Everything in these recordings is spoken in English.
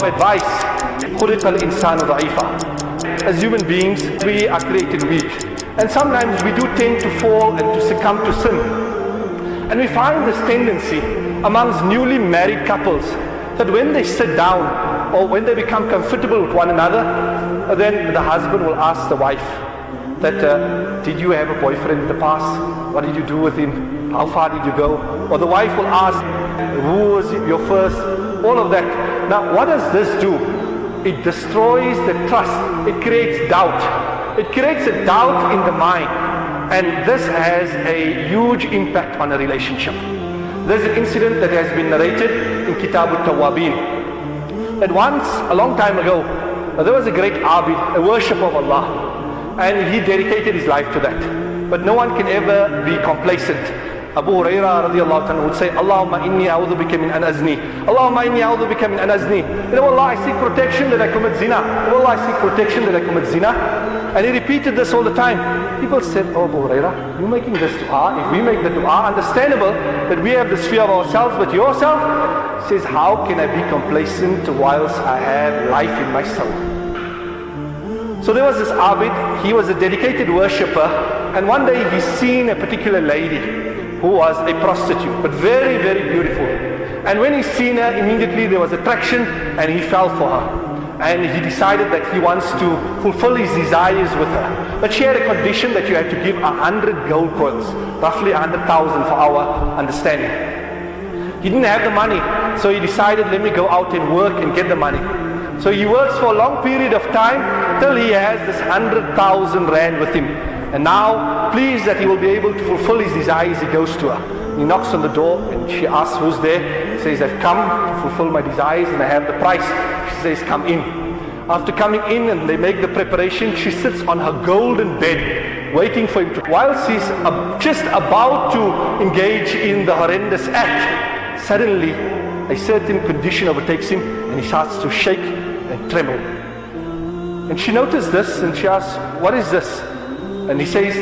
advice. خُلِقَ الْإِنسَانُ ضَعِيفًا. As human beings, we are created weak. And sometimes we do tend to fall and to succumb to sin. And we find this tendency amongst newly married couples that when they sit down or when they become comfortable with one another, then the husband will ask the wife that, did you have a boyfriend in the past? What did you do with him? How far did you go? Or the wife will ask, who was your first? All of that. Now, what does this do? It destroys the trust. It creates doubt. It creates a doubt in the mind. And this has a huge impact on a relationship. There's an incident that has been narrated in Kitab al-Tawwabin. That once, a long time ago, there was a great abid, a worshipper of Allah. And he dedicated his life to that. But no one can ever be complacent. Abu Hurairah radiallahu anhu would say, Allahumma inni a'udhu bika min an azni. Allahumma inni a'udhu bika min an azni. You know, Allah, I seek protection that I commit zina. Allah, I seek protection that I commit zina. And he repeated this all the time. People said, oh Abu Hurairah, you're making this dua. If we make the dua, understandable that we have this fear of ourselves, but yourself says, how can I be complacent whilst I have life in my soul? So there was this abid, he was a dedicated worshipper, and one day he seen a particular lady who was a prostitute, but very, very beautiful. And when he seen her, immediately there was attraction and he fell for her. And he decided that he wants to fulfill his desires with her. But she had a condition that you had to give 100 gold coins, roughly 100,000 for our understanding. He didn't have the money, so he decided, let me go out and work and get the money. So he works for a long period of time till he has this 100,000 rand with him. And now, pleased that he will be able to fulfill his desires, he goes to her. He knocks on the door and she asks, who's there? He says, I've come to fulfill my desires and I have the price. She says, come in. After coming in and they make the preparation, she sits on her golden bed waiting for him to. Whilst he's just about to engage in the horrendous act, suddenly a certain condition overtakes him and he starts to shake and tremble. And she noticed this and she asks, what is this? And he says,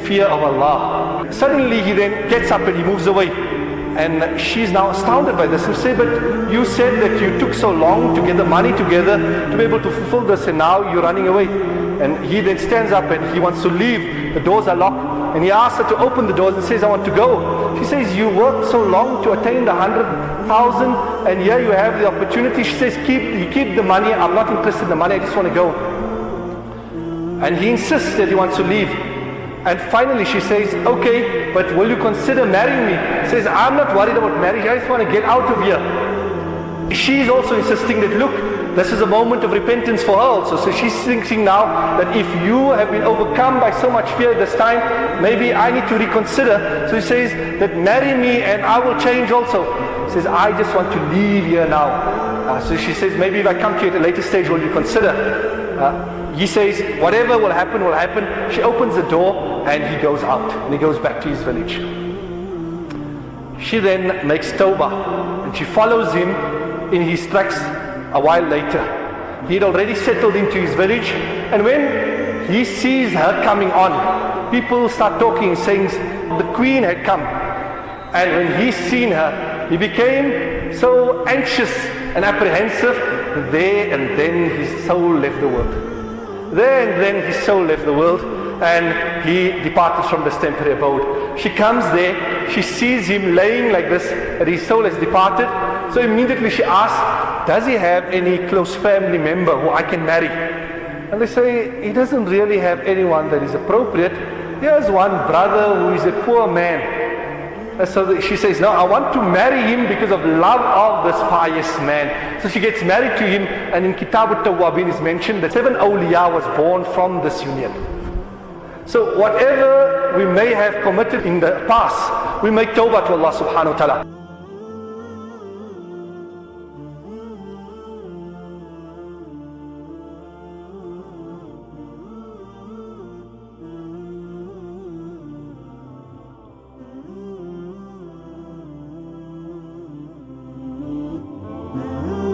fear of Allah. Suddenly he then gets up and he moves away. And she's now astounded by this and say, but you said that you took so long to get the money together to be able to fulfill this and now you're running away. And he then stands up and he wants to leave. The doors are locked. And he asks her to open the doors and says, I want to go. She says, you worked so long to attain the 100,000 and here you have the opportunity. She says, keep the money. I'm not interested in the money. I just want to go. And he insists that he wants to leave. And finally she says, okay, but will you consider marrying me? He says, I'm not worried about marriage, I just want to get out of here. She's also insisting that, look, this is a moment of repentance for her also. So she's thinking now that if you have been overcome by so much fear this time, maybe I need to reconsider. So he says that marry me and I will change also. He says, I just want to leave here now. So she says, maybe if I come to you at a later stage, will you consider? He says, whatever will happen, will happen. She opens the door and he goes out and he goes back to his village. She then makes tawbah and she follows him in his tracks a while later. He had already settled into his village, and when he sees her coming on, people start talking, saying the queen had come. And when he seen her, he became so anxious and apprehensive. There and then his soul left the world. There and then his soul left the world and he departed from this temporary abode. She comes there, she sees him laying like this, and his soul has departed. So immediately she asks, does he have any close family member who I can marry? And they say, he doesn't really have anyone that is appropriate. Here's one brother who is a poor man. And so she says, no, I want to marry him because of love of this pious man. So she gets married to him, and in Kitab al-Tawwabin is mentioned that 7 awliya was born from this union. So whatever we may have committed in the past, we make tawbah to Allah subhanahu wa ta'ala. Mm-hmm.